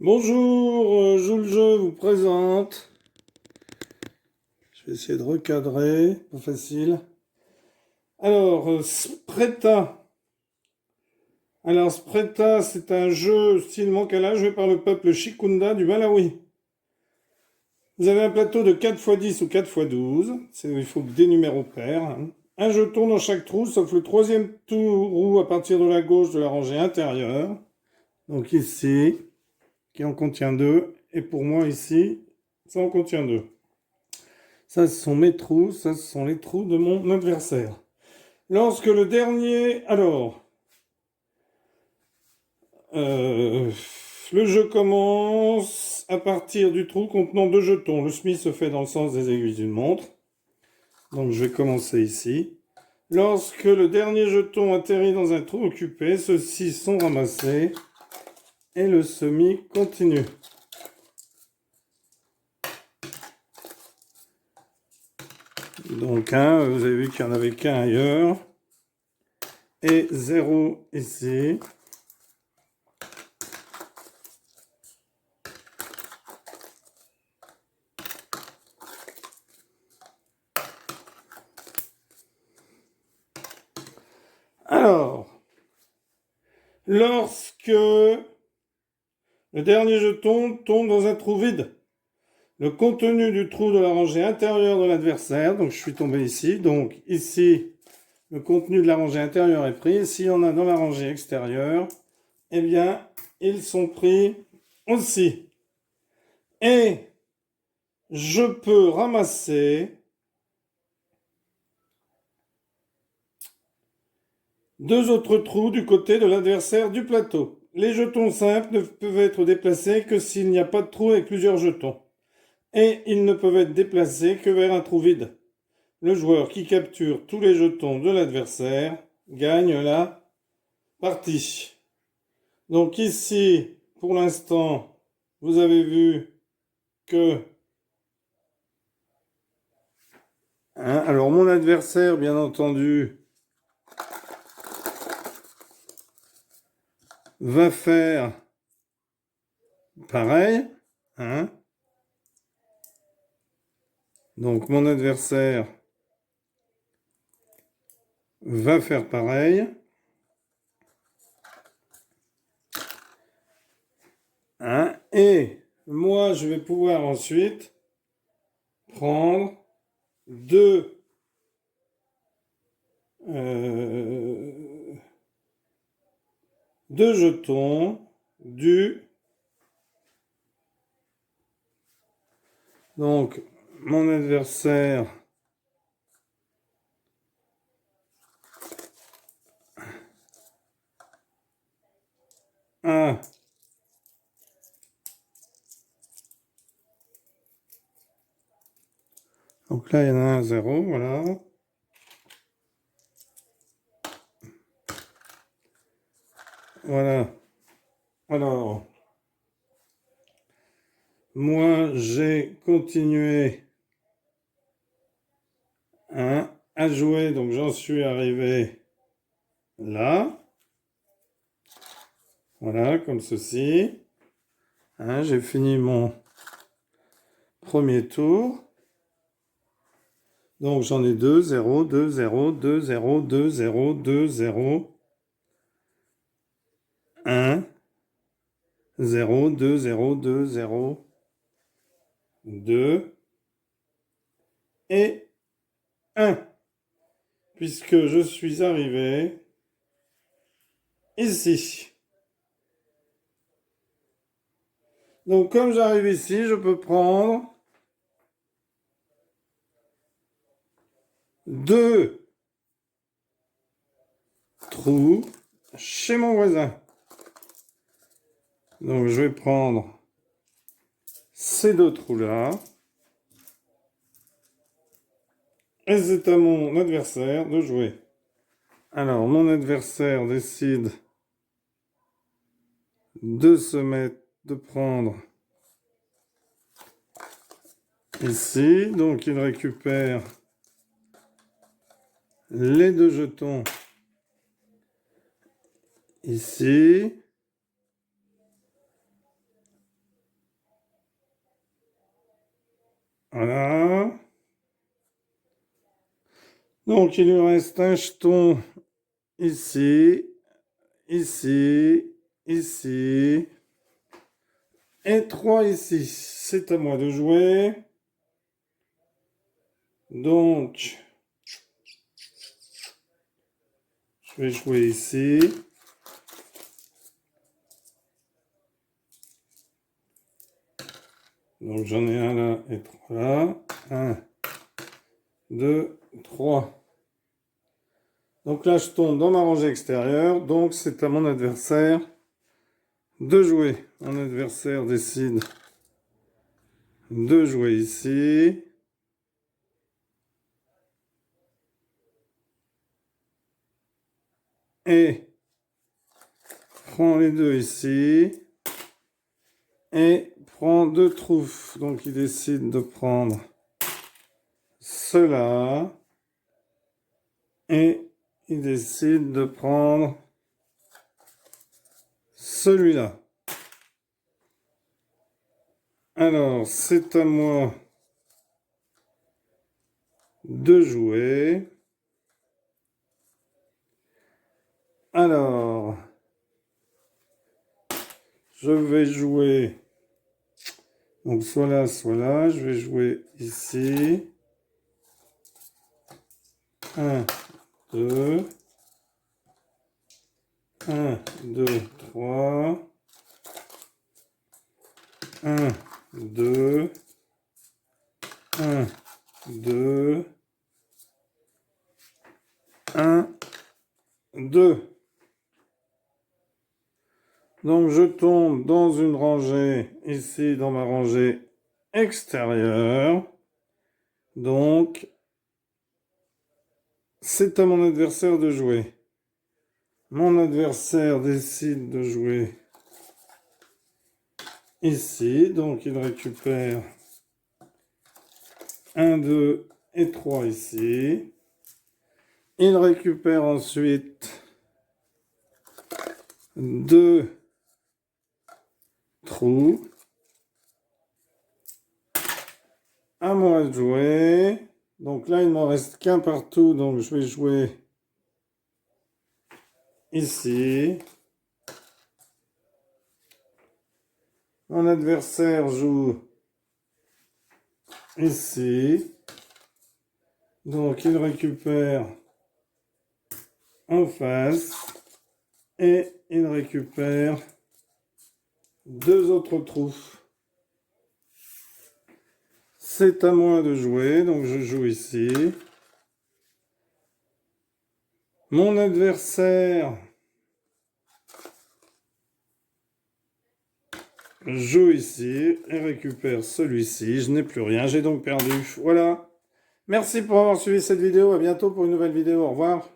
Bonjour, Joue le jeu vous présente. Je vais essayer de recadrer, pas facile. Alors, Spreta. Alors, Spreta, c'est un jeu style Mancala joué par le peuple Chikunda du Malawi. Vous avez un plateau de 4x10 ou 4x12. Il faut des numéros pairs, hein. Un jeton dans chaque trou, sauf le troisième trou à partir de la gauche de la rangée intérieure. Donc ici, qui en contient deux. Et pour moi ici, ça en contient deux. Ça, ce sont mes trous, ça, ce sont les trous de mon adversaire. Lorsque le dernier... Alors, euh, le jeu commence à partir du trou contenant deux jetons. Le semis se fait dans le sens des aiguilles d'une montre. Donc, je vais commencer ici. Lorsque le dernier jeton atterrit dans un trou occupé, ceux-ci sont ramassés et le semis continue. Donc, vous avez vu qu'il n'y en avait qu'un ailleurs. Et 0 ici. Alors, lorsque le dernier jeton tombe dans un trou vide, le contenu du trou de la rangée intérieure de l'adversaire, donc je suis tombé ici, donc ici, le contenu de la rangée intérieure est pris. S'il y en a dans la rangée extérieure, eh bien, ils sont pris aussi. Et je peux ramasser deux autres trous du côté de l'adversaire du plateau. Les jetons simples ne peuvent être déplacés que s'il n'y a pas de trou avec plusieurs jetons. Et ils ne peuvent être déplacés que vers un trou vide. Le joueur qui capture tous les jetons de l'adversaire gagne la partie. Donc ici, pour l'instant, vous avez vu que... alors mon adversaire, bien entendu, va faire pareil. Donc mon adversaire va faire pareil. Et moi, je vais pouvoir ensuite prendre deux jetons du... Donc, mon adversaire a... Donc là, il y en a un 0, voilà. Voilà. Alors, moi, j'ai continué à jouer, donc j'en suis arrivé là. Voilà, comme ceci. J'ai fini mon premier tour. Donc j'en ai 2, 0, 2, 0, 2, 0, 2, 0, 2, 0, 1, 0, 2, 0, 2, 0, 2 et 1. Puisque je suis arrivé ici. Donc comme j'arrive ici, je peux prendre deux trous chez mon voisin. Donc je vais prendre ces deux trous-là. Et c'est à mon adversaire de jouer. Alors mon adversaire décide de se mettre, de prendre ici. Donc il récupère les deux jetons ici. Voilà. Donc, il lui reste un jeton ici, ici, ici, et 3 ici. C'est à moi de jouer. Donc, je vais jouer ici. Donc, j'en ai un là et 3 là. 1, 2, 3. Donc là, je tombe dans ma rangée extérieure. Donc, c'est à mon adversaire de jouer. Mon adversaire décide de jouer ici. Et prend les deux ici. Et prend 2 trous. Donc, il décide de prendre cela. Et il décide de prendre celui-là. Alors, c'est à moi de jouer. Alors, je vais jouer, donc soit là, je vais jouer ici. 1, 2, 1, 2, 3, 1, 2, 1, 2, 1, 2. Donc je tombe dans une rangée, ici dans ma rangée extérieure. Donc c'est à mon adversaire de jouer. Mon adversaire décide de jouer ici. Donc il récupère 1, 2 et 3 ici. Il récupère ensuite 2 trous. À moi de jouer. Donc là, il ne m'en reste qu'un partout. Donc je vais jouer ici. Mon adversaire joue ici. Donc il récupère en face. Et il récupère 2 autres trous. C'est à moi de jouer, donc je joue ici. Mon adversaire joue ici et récupère celui-ci. Je n'ai plus rien, j'ai donc perdu. Voilà. Merci pour avoir suivi cette vidéo. À bientôt pour une nouvelle vidéo. Au revoir.